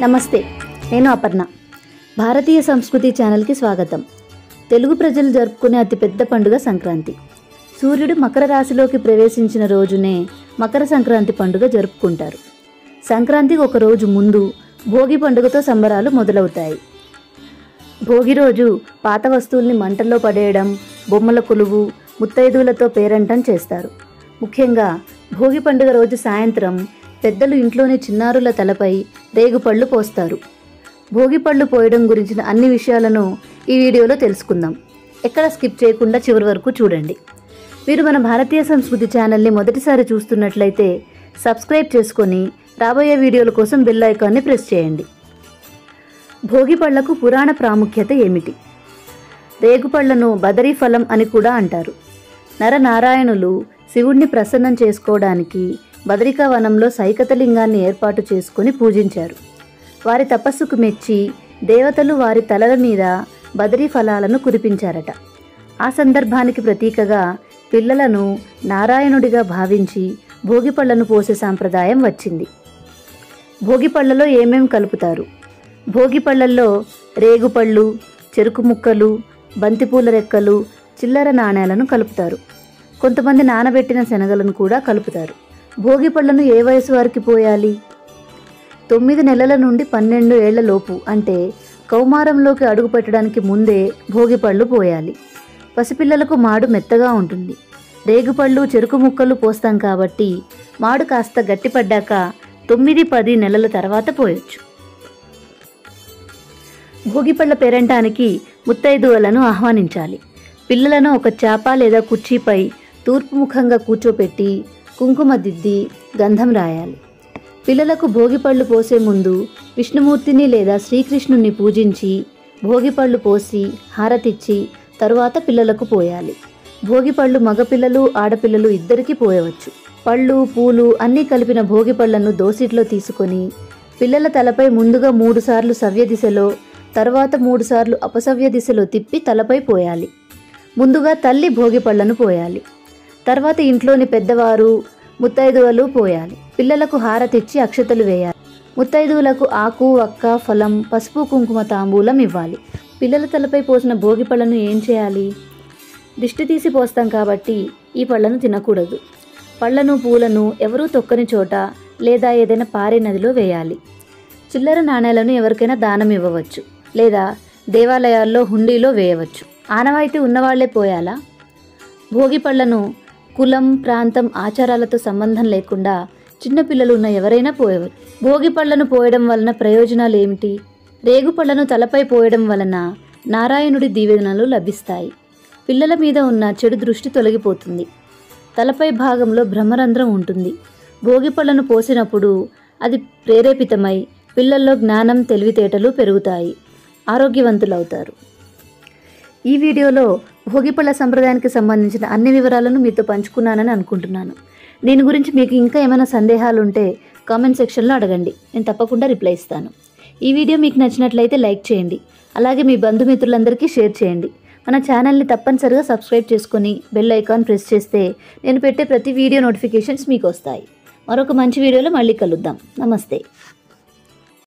నమస్తే, నేను అపర్ణ. భారతీయ సంస్కృతి ఛానల్కి స్వాగతం. తెలుగు ప్రజలు జరుపుకునే అతిపెద్ద పండుగ సంక్రాంతి. సూర్యుడు మకర రాశిలోకి ప్రవేశించిన రోజునే మకర సంక్రాంతి పండుగ జరుపుకుంటారు. సంక్రాంతికి ఒక రోజు ముందు భోగి పండుగతో సంబరాలు మొదలవుతాయి. భోగి రోజు పాత వస్తువుల్ని మంటల్లో పడేయడం, బొమ్మల కొలువు, ముత్తైదువులతో పేరంటం చేస్తారు. ముఖ్యంగా భోగి పండుగ రోజు సాయంత్రం పెద్దలు ఇంట్లోని చిన్నారుల తలపై రేగుపళ్ళు పోస్తారు. భోగిపళ్ళు పోయడం గురించిన అన్ని విషయాలను ఈ వీడియోలో తెలుసుకుందాం. ఎక్కడ స్కిప్ చేయకుండా చివరి వరకు చూడండి. మీరు మన భారతీయ సంస్కృతి ఛానల్ని మొదటిసారి చూస్తున్నట్లయితే సబ్స్క్రైబ్ చేసుకొని రాబోయే వీడియోల కోసం బెల్ ఐకాన్ని ప్రెస్ చేయండి. భోగిపళ్లకు పురాణ ప్రాముఖ్యత ఏమిటి? రేగుపళ్లను బదరీ ఫలం అని కూడా అంటారు. నరనారాయణులు శివుణ్ణి ప్రసన్నం చేసుకోవడానికి బదరికా వనంలో సైకతలింగాన్ని ఏర్పాటు చేసుకుని పూజించారు. వారి తపస్సుకు మెచ్చి దేవతలు వారి తలల మీద బదరీ ఫలాలను కురిపించారట. ఆ సందర్భానికి ప్రతీకగా పిల్లలను నారాయణుడిగా భావించి భోగిపళ్లను పోసే సాంప్రదాయం వచ్చింది. భోగిపళ్లలో ఏమేం కలుపుతారు? భోగిపళ్లల్లో రేగుపళ్ళు, చెరుకు ముక్కలు, బంతిపూల రెక్కలు, చిల్లర నాణేలను కలుపుతారు. కొంతమంది నానబెట్టిన శనగలను కూడా కలుపుతారు. భోగిపళ్లను ఏ వయసు వారికి పోయాలి? 9 నెలల నుండి 12 ఏళ్ల లోపు, అంటే కౌమారంలోకి అడుగు పెట్టడానికి ముందే భోగిపళ్ళు పోయాలి. పసిపిల్లలకు మాడు మెత్తగా ఉంటుంది. రేగుపళ్ళు, చెరుకు ముక్కలు పోస్తాం కాబట్టి మాడు కాస్త గట్టిపడ్డాక 9-10 నెలల తర్వాత పోయొచ్చు. భోగిపళ్ళ పేరంటానికి ముత్తైదువులను ఆహ్వానించాలి. పిల్లలను ఒక చాప లేదా కుర్చీపై తూర్పు ముఖంగా కూర్చోపెట్టి కుంకుమ దిద్ది గంధం రాయాలి. పిల్లలకు భోగిపళ్ళు పోసే ముందు విష్ణుమూర్తిని లేదా శ్రీకృష్ణుని పూజించి భోగిపళ్ళు పోసి హారతిచ్చి తరువాత పిల్లలకు పోయాలి. భోగిపళ్ళు మగపిల్లలు, ఆడపిల్లలు ఇద్దరికీ పోయవచ్చు. పళ్ళు, పూలు అన్నీ కలిపిన భోగిపళ్లను దోసిట్లో తీసుకొని పిల్లల తలపై ముందుగా 3 సార్లు సవ్య దిశలో, తర్వాత 3 సార్లు అపసవ్య దిశలో తిప్పి తలపై పోయాలి. ముందుగా తల్లి భోగిపళ్లను పోయాలి. తర్వాత ఇంట్లోని పెద్దవారు, ముత్తైదువులు పోయాలి. పిల్లలకు హారతిచ్చి అక్షతలు వేయాలి. ముత్తైదువులకు ఆకు, వక్క, ఫలం, పసుపు, కుంకుమ తాంబూలం ఇవ్వాలి. పిల్లల తలపై పోసిన భోగిపళ్లను ఏం చేయాలి? దిష్టి తీసి పోస్తాం కాబట్టి ఈ పళ్లను తినకూడదు. పళ్లను, పూలను ఎవరూ తొక్కని చోట లేదా ఏదైనా పారే నదిలో వేయాలి. చిల్లర నాణేలను ఎవరికైనా దానం ఇవ్వవచ్చు లేదా దేవాలయాల్లో హుండీలో వేయవచ్చు. ఆనవాయితీ ఉన్నవాళ్లే పోయాలా? భోగిపళ్లను కులం, ప్రాంతం, ఆచారాలతో సంబంధం లేకుండా చిన్నపిల్లలు ఉన్న ఎవరైనా పోయవచ్చు. భోగిపళ్లను పోయడం వలన ప్రయోజనాలు ఏమిటి? రేగుపళ్లను తలపై పోయడం వలన నారాయణుడి దీవెనలు లభిస్తాయి. పిల్లల మీద ఉన్న చెడు దృష్టి తొలగిపోతుంది. తలపై భాగంలో బ్రహ్మరంధ్రం ఉంటుంది. భోగిపళ్లను పోసినప్పుడు అది ప్రేరేపితమై పిల్లల్లో జ్ఞానం, తెలివితేటలు పెరుగుతాయి. ఆరోగ్యవంతులవుతారు. ఈ వీడియోలో భోగిపళ్ళ సంప్రదాయానికి సంబంధించిన అన్ని వివరాలను మీతో పంచుకున్నానని అనుకుంటున్నాను. దీని గురించి మీకు ఇంకా ఏమైనా సందేహాలు ఉంటే కామెంట్ సెక్షన్లో అడగండి, నేను తప్పకుండా రిప్లై ఇస్తాను. ఈ వీడియో మీకు నచ్చినట్లయితే లైక్ చేయండి, అలాగే మీ బంధుమిత్రులందరికీ షేర్ చేయండి. మన ఛానల్ని తప్పనిసరిగా సబ్స్క్రైబ్ చేసుకొని బెల్ ఐకాన్ ప్రెస్ చేస్తే నేను పెట్టే ప్రతి వీడియో నోటిఫికేషన్స్ మీకు వస్తాయి. మరొక మంచి వీడియోలో మళ్ళీ కలుద్దాం. నమస్తే.